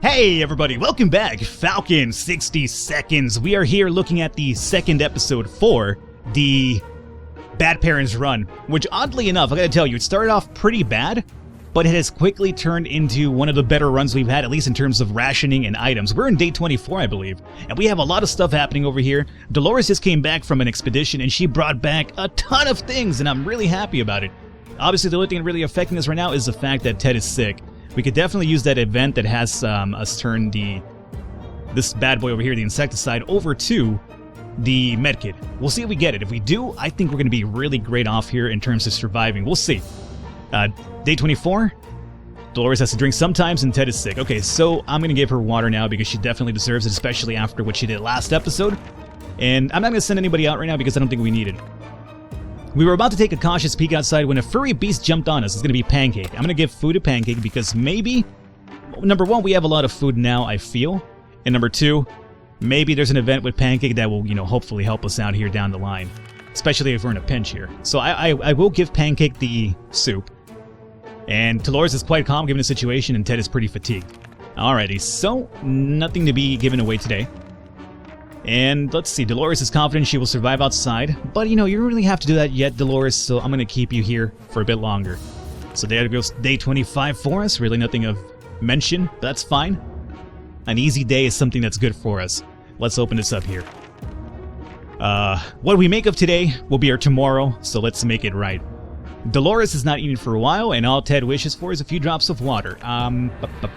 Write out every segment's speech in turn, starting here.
Hey everybody, welcome back. Falcon 60 seconds. We are here looking at the second episode for the Bad Parents Run, which oddly enough, I gotta tell you, it started off pretty bad, but it has quickly turned into one of the better runs we've had, at least in terms of rationing and items. We're in day 24, I believe, and we have a lot of stuff happening over here. Dolores just came back from an expedition and she brought back a ton of things, and I'm really happy about it. Obviously, the only thing really affecting us right now is the fact that Ted is sick. We could definitely use that event that has us turn this bad boy over here, the insecticide, over to the medkit. We'll see if we get it. If we do, I think we're going to be really great off here in terms of surviving. We'll see. Day 24, Dolores has to drink sometimes and Ted is sick. Okay, so I'm going to give her water now because she definitely deserves it, especially after what she did last episode. And I'm not going to send anybody out right now because I don't think we need it. We were about to take a cautious peek outside when a furry beast jumped on us. It's going to be Pancake. I'm going to give food to Pancake because maybe, number one, we have a lot of food now, I feel. And number two, maybe there's an event with Pancake that will, hopefully help us out here down the line. Especially if we're in a pinch here. So I will give Pancake the soup. And Dolores is quite calm given the situation, and Ted is pretty fatigued. Alrighty, so nothing to be given away today. And let's see, Dolores is confident she will survive outside, but you don't really have to do that yet, Dolores, so I'm going to keep you here for a bit longer. So there goes day 25 for us, really nothing of mention, but that's fine. An easy day is something that's good for us. Let's open this up here. What we make of today will be our tomorrow, so let's make it right. Dolores is not eating for a while, and all Ted wishes for is a few drops of water.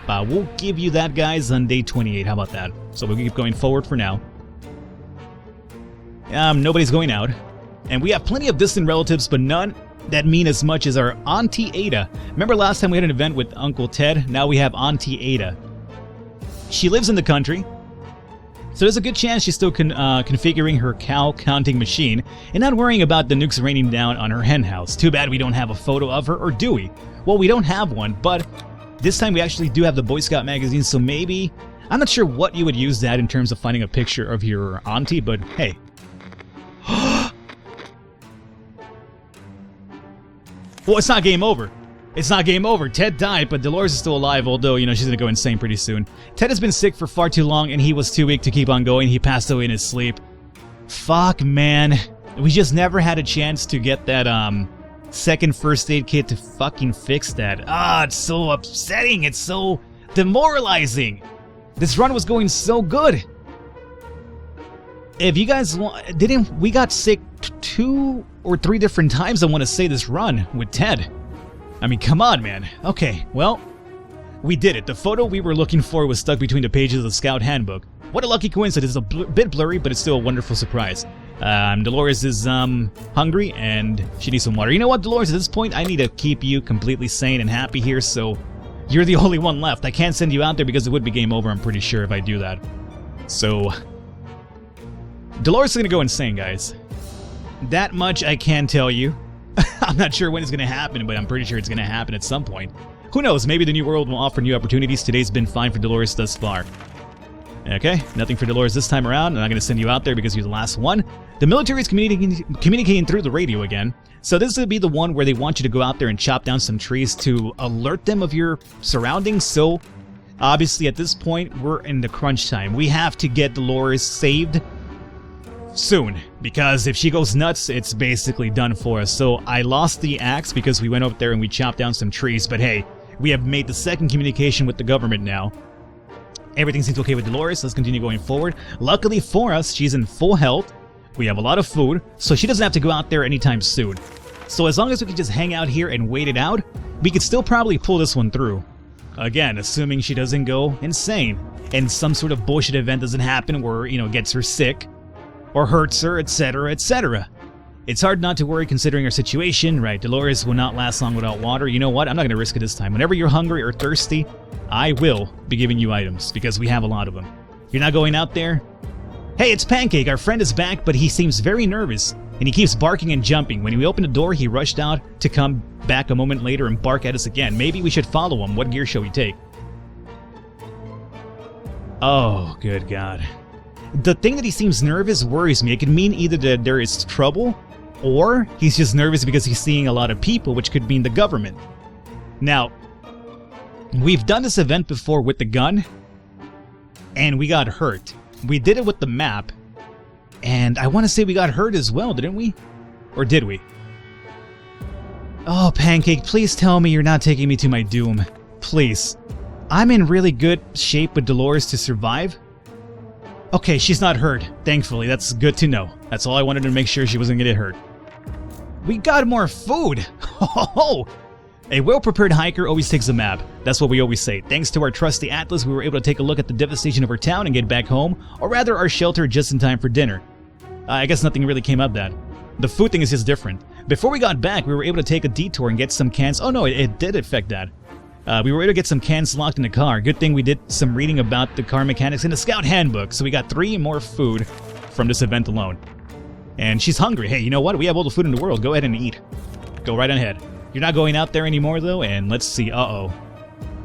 We'll give you that, guys, on day 28, how about that? So we'll keep going forward for now. Nobody's going out. And we have plenty of distant relatives, but none that mean as much as our Auntie Ada. Remember last time we had an event with Uncle Ted? Now we have Auntie Ada. She lives in the country, so there's a good chance she's still configuring her cow counting machine and not worrying about the nukes raining down on her hen house. Too bad we don't have a photo of her, or do we? Well, we don't have one, but this time we actually do have the Boy Scout magazine, so maybe... I'm not sure what you would use that in terms of finding a picture of your auntie, but hey... Well, it's not game over. It's not game over. Ted died, but Dolores is still alive, although, she's gonna go insane pretty soon. Ted has been sick for far too long, and he was too weak to keep on going. He passed away in his sleep. Fuck, man. We just never had a chance to get that, second first aid kit to fucking fix that. It's so upsetting. It's so demoralizing. This run was going so good. If you guys want, we got sick 2 or 3 different times, I want to say, this run with Ted. I mean, come on, man. Okay, well, we did it. The photo we were looking for was stuck between the pages of the Scout Handbook. What a lucky coincidence. It's a bit blurry, but it's still a wonderful surprise. Dolores is hungry, and she needs some water. You know what, Dolores? At this point, I need to keep you completely sane and happy here, so you're the only one left. I can't send you out there because it would be game over, I'm pretty sure, if I do that. So... Dolores is going to go insane, guys. That much I can tell you. I'm not sure when it's going to happen, but I'm pretty sure it's going to happen at some point. Who knows, maybe the new world will offer new opportunities. Today's been fine for Dolores thus far. Okay, nothing for Dolores this time around. I'm not going to send you out there because you're the last one. The military is communicating through the radio again. So this would be the one where they want you to go out there and chop down some trees to alert them of your surroundings. So, obviously at this point, we're in the crunch time. We have to get Dolores saved soon, because if she goes nuts, it's basically done for us. So I lost the axe because we went up there and we chopped down some trees, but hey, we have made the second communication with the government now. Everything seems okay with Dolores. Let's continue going forward. Luckily for us, she's in full health. We have a lot of food, so she doesn't have to go out there anytime soon. So as long as we can just hang out here and wait it out, we could still probably pull this one through. Again, assuming she doesn't go insane and some sort of bullshit event doesn't happen where, gets her sick or hurts her, etc., etc. It's hard not to worry considering our situation, right? Dolores will not last long without water. You know what? I'm not going to risk it this time. Whenever you're hungry or thirsty, I will be giving you items because we have a lot of them. You're not going out there? Hey, it's Pancake. Our friend is back, but he seems very nervous, and he keeps barking and jumping. When we opened the door, he rushed out to come back a moment later and bark at us again. Maybe we should follow him. What gear shall we take? Oh, good God. The thing that he seems nervous worries me. It could mean either that there is trouble, or he's just nervous because he's seeing a lot of people, which could mean the government. Now, we've done this event before with the gun, and we got hurt. We did it with the map, and I want to say we got hurt as well, didn't we? Or did we? Oh, Pancake, please tell me you're not taking me to my doom. Please. I'm in really good shape with Dolores to survive. Okay, she's not hurt, thankfully. That's good to know. That's all I wanted to make sure she wasn't going to get hurt. We got more food! Ho! A well-prepared hiker always takes a map. That's what we always say. Thanks to our trusty atlas, we were able to take a look at the devastation of our town and get back home, or rather our shelter, just in time for dinner. I guess nothing really came up that. The food thing is just different. Before we got back, we were able to take a detour and get some cans. Oh no, it did affect that. We were able to get some cans locked in the car. Good thing we did some reading about the car mechanics in the Scout Handbook, so we got 3 more food from this event alone. And she's hungry. Hey, you know what? We have all the food in the world. Go ahead and eat. Go right ahead. You're not going out there anymore, though, and let's see. Uh-oh.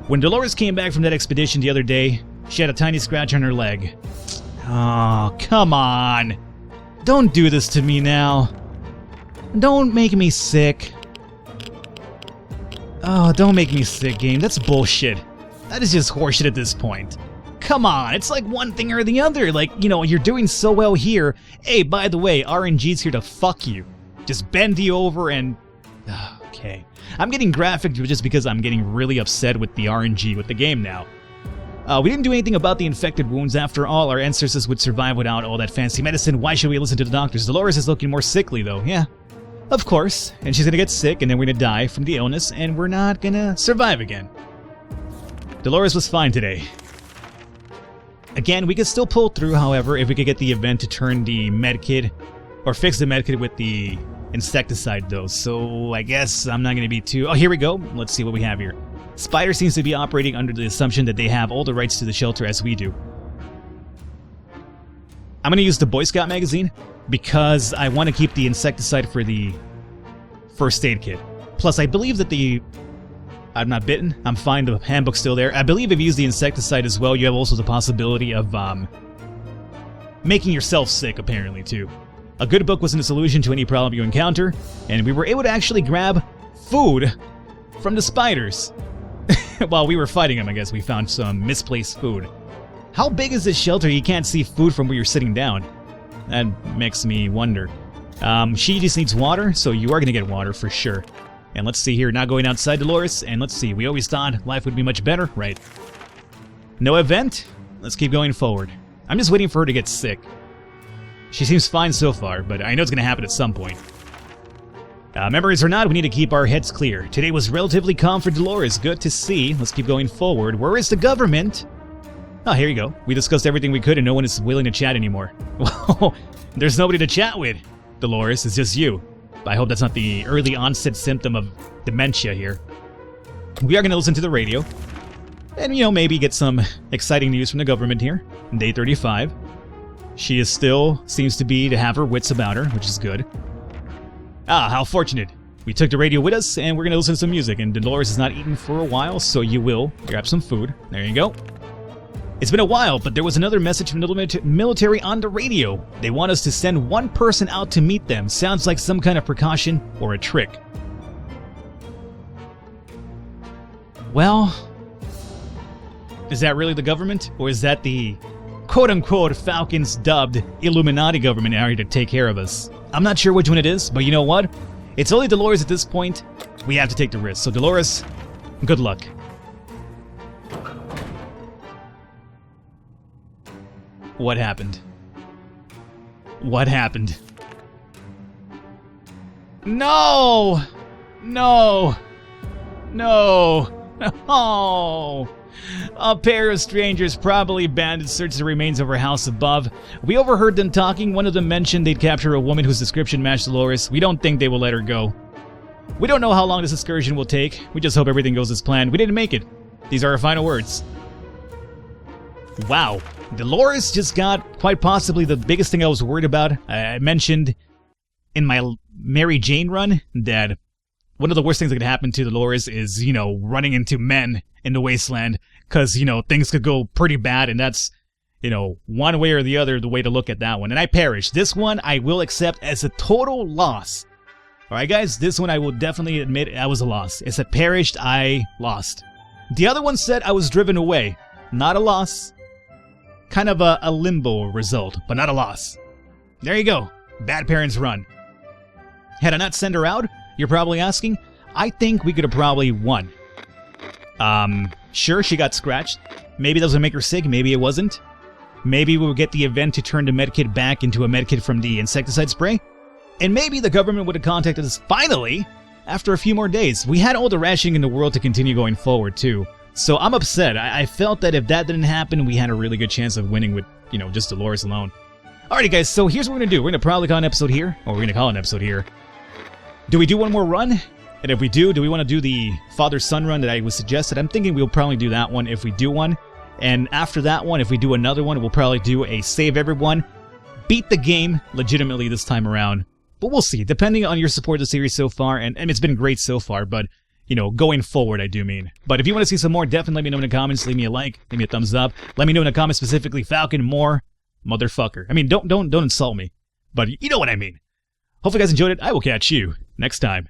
When Dolores came back from that expedition the other day, she had a tiny scratch on her leg. Oh, come on. Don't do this to me now. Don't make me sick. Oh, don't make me sick, game. That's bullshit. That is just horseshit at this point. Come on, it's like one thing or the other. Like, you know, you're doing so well here. Hey, by the way, RNG's here to fuck you. Just bend you over and... Okay. I'm getting graphic just because I'm getting really upset with the RNG with the game now. We didn't do anything about the infected wounds. After all, our ancestors would survive without all that fancy medicine. Why should we listen to the doctors? Dolores is looking more sickly, though. Yeah, of course. And she's gonna get sick, and then we're gonna die from the illness, and we're not gonna survive again. Dolores was fine today. Again, we could still pull through, however, if we could get the event to turn the medkit, or fix the medkit with the insecticide, though. So I guess I'm not going to be too... Oh, here we go. Let's see what we have here. Spider seems to be operating under the assumption that they have all the rights to the shelter as we do. I'm going to use the Boy Scout magazine because I want to keep the insecticide for the first aid kit. Plus, I believe that the... I'm not bitten. I'm fine. The handbook's still there. I believe if you use the insecticide as well, you have also the possibility of making yourself sick, apparently, too. A good book wasn't a solution to any problem you encounter, and we were able to actually grab food from the spiders. While we were fighting them, I guess we found some misplaced food. How big is this shelter? You can't see food from where you're sitting down. That makes me wonder. She just needs water, so you are going to get water for sure. And let's see here, not going outside, Dolores, and let's see, we always thought life would be much better, right? No event? Let's keep going forward. I'm just waiting for her to get sick. She seems fine so far, but I know it's going to happen at some point. Memories or not, we need to keep our heads clear. Today was relatively calm for Dolores. Good to see. Let's keep going forward. Where is the government? Oh, here you go. We discussed everything we could and no one is willing to chat anymore. Well, there's nobody to chat with, Dolores. It's just you. I hope that's not the early onset symptom of dementia here. We are going to listen to the radio. And, you know, maybe get some exciting news from the government here. Day 35. She is still, seems to have her wits about her, which is good. Ah, how fortunate. We took the radio with us, and we're going to listen to some music. And Dolores has not eaten for a while, so you will grab some food. There you go. It's been a while, but there was another message from the military on the radio. They want us to send one person out to meet them. Sounds like some kind of precaution or a trick. Well, is that really the government? Or is that the quote-unquote Falcons dubbed Illuminati government out here to take care of us? I'm not sure which one it is, but you know what? It's only Dolores at this point. We have to take the risk. So Dolores, good luck. What happened? What happened? No! No! No! Oh! A pair of strangers, probably bandits, searched the remains of her house above. We overheard them talking. One of them mentioned they'd capture a woman whose description matched Dolores. We don't think they will let her go. We don't know how long this excursion will take. We just hope everything goes as planned. We didn't make it. These are our final words. Wow. Dolores just got quite possibly the biggest thing I was worried about. I mentioned in my Mary Jane run that one of the worst things that could happen to Dolores is, you know, running into men in the wasteland, because, you know, things could go pretty bad, and that's, you know, one way or the other, the way to look at that one. And I perished. This one I will accept as a total loss. Alright guys, this one I will definitely admit I was a loss. It's a perished, I lost. The other one said I was driven away. Not a loss. kind of a limbo result, but not a loss. There you go. Bad parents run. Had I not sent her out, you're probably asking, I think we could have probably won. Sure, she got scratched. Maybe that was gonna make her sick, maybe it wasn't. Maybe we would get the event to turn the medkit back into a medkit from the insecticide spray. And maybe the government would have contacted us finally after a few more days. We had all the rationing in the world to continue going forward too. So I'm upset. I felt that if that didn't happen, we had a really good chance of winning with, you know, just Dolores alone. Alrighty guys, so here's what we're gonna do. We're gonna probably call an episode here, or we're gonna call an episode here. Do we do one more run? And if we do we want to do the father-son run that I was suggested? I'm thinking we'll probably do that one if we do one. And after that one, if we do another one, we'll probably do a save everyone. Beat the game legitimately this time around. But we'll see, depending on your support of the series so far. And it's been great so far, but, you know, going forward, I do mean. But if you want to see some more, definitely let me know in the comments. Leave me a like, leave me a thumbs up. Let me know in the comments specifically, Falcon, more motherfucker. I mean, don't insult me. But you know what I mean. Hopefully you guys enjoyed it. I will catch you next time.